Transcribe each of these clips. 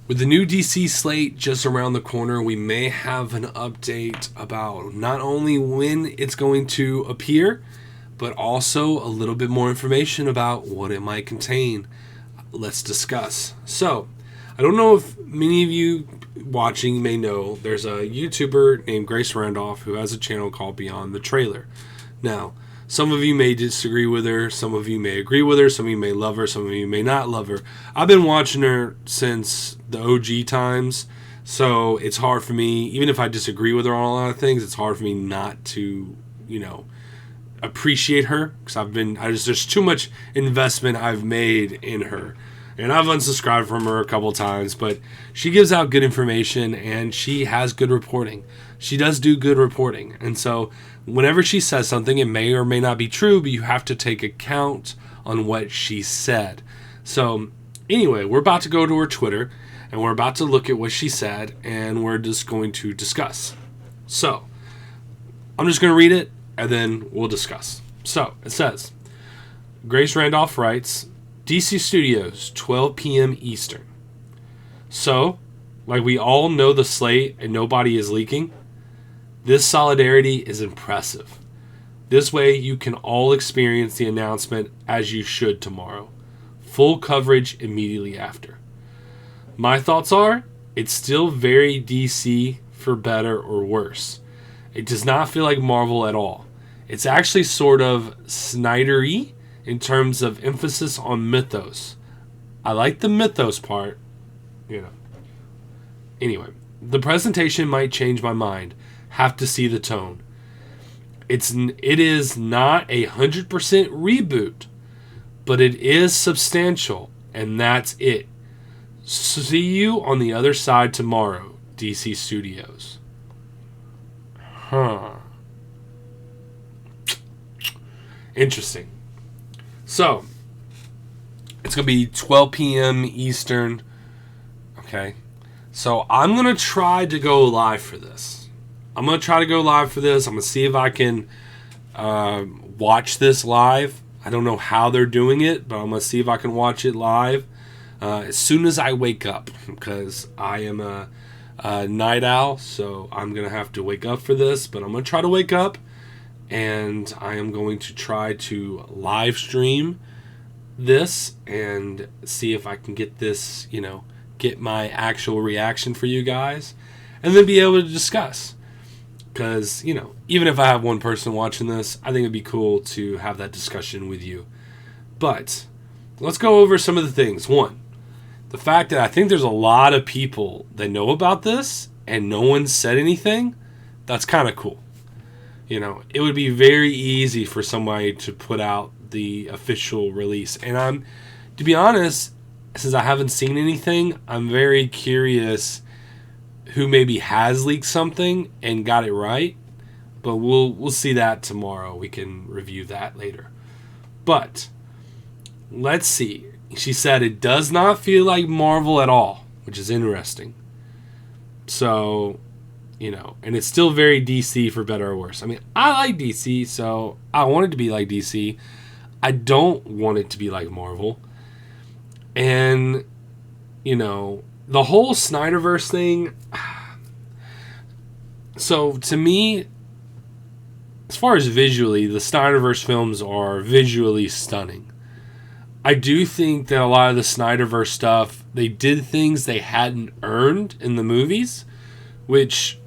With the new DC Slate just around the corner, we may have an update about not only when it's going to appear, but also a little bit more information about what it might contain. Let's discuss. So, I don't know if many of you watching may know, there's a YouTuber named Grace Randolph who has a channel called Beyond the Trailer. Now, some of you may disagree with her, some of you may agree with her, some of you may love her, some of you may not love her. I've been watching her since the OG times, so it's hard for me, even if I disagree with her on a lot of things, it's hard for me not to, appreciate her, because there's too much investment I've made in her. And I've unsubscribed from her a couple times, but she gives out good information and she has good reporting. She does do good reporting. And so whenever she says something, it may or may not be true, but you have to take account on what she said. So anyway, we're about to go to her Twitter and we're about to look at what she said and we're just going to discuss. So I'm just going to read it and then we'll discuss. So it says, Grace Randolph writes, DC Studios, 12 p.m. Eastern. So, like we all know the slate and nobody is leaking, this solidarity is impressive. This way you can all experience the announcement as you should tomorrow. Full coverage immediately after. My thoughts are, it's still very DC for better or worse. It does not feel like Marvel at all. It's actually sort of Snyder-y in terms of emphasis on mythos. I like the mythos part, Anyway, the presentation might change my mind. Have to see the tone. It is not 100% reboot, but it is substantial, and that's it. See you on the other side tomorrow, DC Studios. Interesting. So, it's going to be 12 p.m. Eastern. Okay. So, I'm going to try to go live for this. I'm going to see if I can watch this live. I don't know how they're doing it, but I'm going to see if I can watch it live as soon as I wake up. Because I am a night owl, so I'm going to have to wake up for this. But I'm going to try to wake up. And I am going to try to live stream this and see if I can get this, get my actual reaction for you guys. And then be able to discuss. Because, even if I have one person watching this, I think it'd be cool to have that discussion with you. But let's go over some of the things. One, the fact that I think there's a lot of people that know about this and no one said anything, that's kind of cool. It would be very easy for somebody to put out the official release. And to be honest, since I haven't seen anything, I'm very curious who maybe has leaked something and got it right. But we'll see that tomorrow. We can review that later. But let's see. She said it does not feel like Marvel at all, which is interesting. So, and it's still very DC for better or worse. I mean, I like DC, so I want it to be like DC. I don't want it to be like Marvel. And, the whole Snyderverse thing. So, to me, as far as visually, the Snyderverse films are visually stunning. I do think that a lot of the Snyderverse stuff, they did things they hadn't earned in the movies, which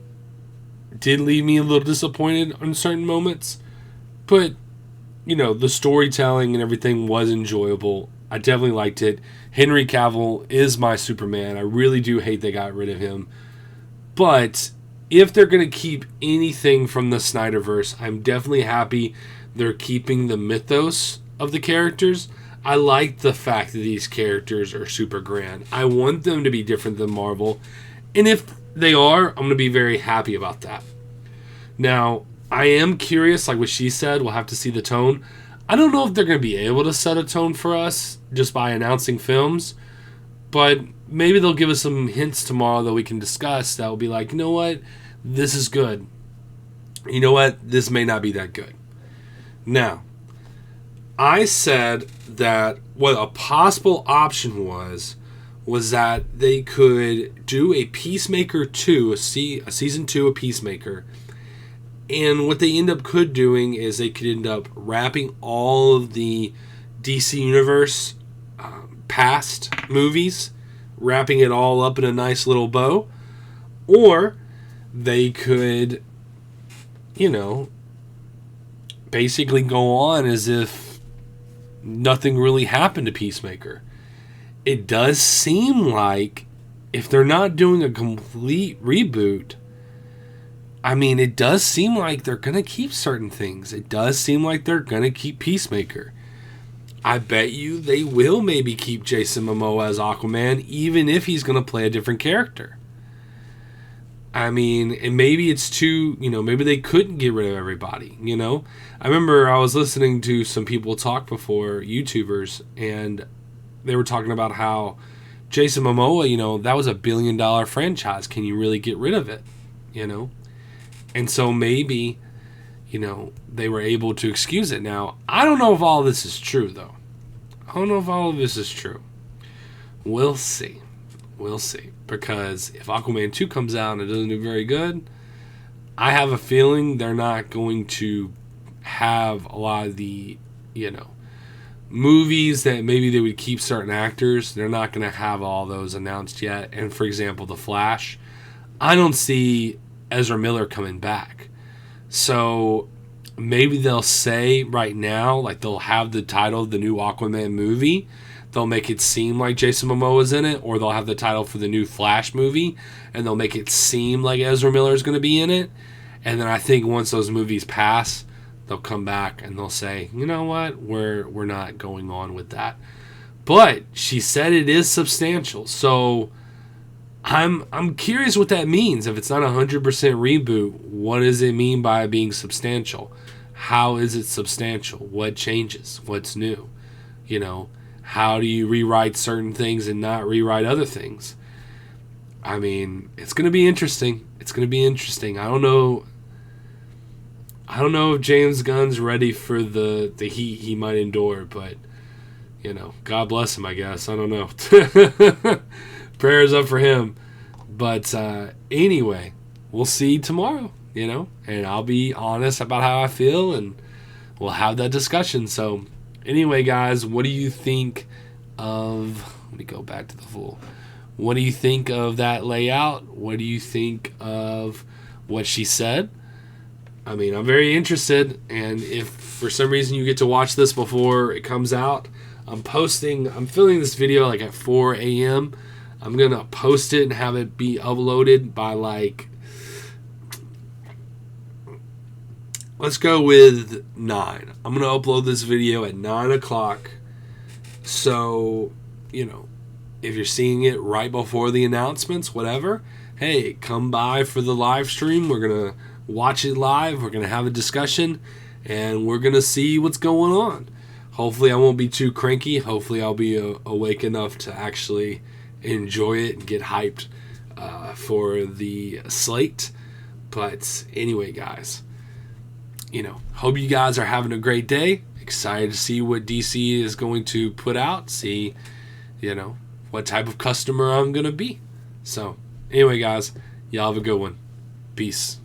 did leave me a little disappointed on certain moments. But, the storytelling and everything was enjoyable. I definitely liked it. Henry Cavill is my Superman. I really do hate they got rid of him. But if they're going to keep anything from the Snyderverse, I'm definitely happy they're keeping the mythos of the characters. I like the fact that these characters are super grand. I want them to be different than Marvel. And if they are, I'm going to be very happy about that. Now, I am curious, like what she said, we'll have to see the tone. I don't know if they're going to be able to set a tone for us just by announcing films, but maybe they'll give us some hints tomorrow that we can discuss that will be like, you know what, this is good. You know what, this may not be that good. Now, I said that what a possible option was was that they could do a Peacemaker 2, a season 2 of Peacemaker. And what they end up doing is they could end up wrapping all of the DC Universe past movies, wrapping it all up in a nice little bow. Or they could, basically go on as if nothing really happened to Peacemaker. It does seem like if they're not doing a complete reboot, it does seem like they're going to keep certain things. It does seem like they're going to keep Peacemaker. I bet you they will maybe keep Jason Momoa as Aquaman, even if he's going to play a different character. And maybe it's too, maybe they couldn't get rid of everybody, I remember I was listening to some people talk before, YouTubers, and they were talking about how Jason Momoa, that was a $1 billion franchise. Can you really get rid of it? And so maybe, they were able to excuse it. Now, I don't know if all of this is true, though. I don't know if all of this is true. We'll see. We'll see. Because if Aquaman 2 comes out and it doesn't do very good, I have a feeling they're not going to have a lot of the, movies that maybe they would keep certain actors. They're not going to have all those announced yet. And for example, The Flash, I don't see Ezra Miller coming back. So maybe they'll say right now, like they'll have the title of the new Aquaman movie. They'll make it seem like Jason Momoa's in it, or they'll have the title for the new Flash movie, and they'll make it seem like Ezra Miller is going to be in it. And then I think once those movies pass, they'll come back and they'll say, you know what, we're not going on with that. But she said it is substantial, so I'm curious what that means. If it's not 100% reboot, what does it mean by being substantial? How is it substantial? What changes? What's new? How do you rewrite certain things and not rewrite other things? It's going to be interesting. It's going to be interesting. I don't know if James Gunn's ready for the heat he might endure, but, God bless him, I guess. I don't know. Prayers up for him. But anyway, we'll see tomorrow, and I'll be honest about how I feel, and we'll have that discussion. So anyway, guys, what do you think of... Let me go back to the full. What do you think of that layout? What do you think of what she said? I'm very interested, and if for some reason you get to watch this before it comes out, I'm filming this video like at 4 a.m., I'm going to post it and have it be uploaded by let's go with 9. I'm going to upload this video at 9 o'clock. So, if you're seeing it right before the announcements, whatever, hey, come by for the live stream. We're going to watch it live. We're going to have a discussion, and we're going to see what's going on. Hopefully I won't be too cranky. Hopefully I'll be awake enough to actually enjoy it and get hyped for the slate. But anyway, guys, hope you guys are having a great day. Excited to see what DC is going to put out. See, what type of customer I'm going to be. So anyway, guys, y'all have a good one. Peace.